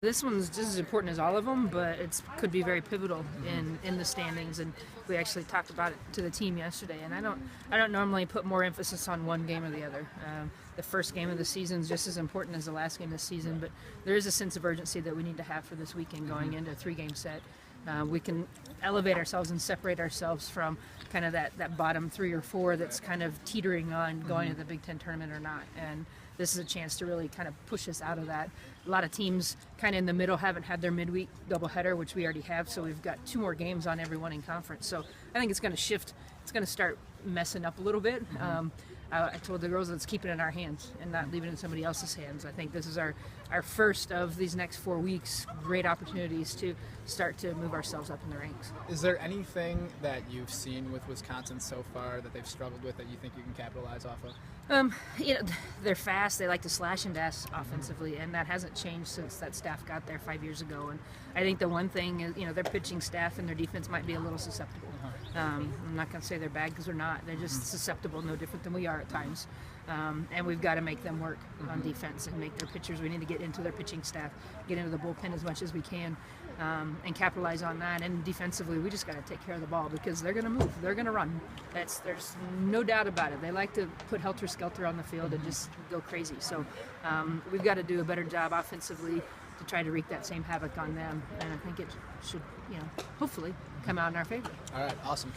This one's just as important as all of them, but it could be very pivotal in the standings. And we actually talked about it to the team yesterday. And I don't normally put more emphasis on one game or the other. The first game of the season is just as important as the last game of the season, but there is a sense of urgency that we need to have for this weekend going into a 3-game set. We can elevate ourselves and separate ourselves from kind of that bottom 3 or 4 that's kind of teetering on going to the Big Ten tournament or not. And this is a chance to really kind of push us out of that. A lot of teams kind of in the middle haven't had their midweek doubleheader, which we already have, so we've got 2 more games on everyone in conference. So I think it's going to shift. It's going to start messing up a little bit. I told the girls, let's keep it in our hands and not leave it in somebody else's hands. I think this is our first of these next 4 weeks, great opportunities to start to move ourselves up in the ranks. Is there anything that you've seen with Wisconsin so far that they've struggled with that you think you can capitalize off of? They're fast. They like to slash and dash offensively, and that hasn't changed since that staff got there 5 years ago. And I think the one thing is, their pitching staff and their defense might be a little susceptible. I'm not going to say they're bad because they're not. They're just susceptible, no different than we are at times. And we've got to make them work on defense and make their pitchers. We need to get into their pitching staff, get into the bullpen as much as we can, and capitalize on that. And defensively, we just got to take care of the ball because they're going to move. They're going to run. There's no doubt about it. They like to put helter-skelter on the field and just go crazy. So we've got to do a better job offensively to try to wreak that same havoc on them. And I think it should, hopefully come out in our favor. All right, awesome.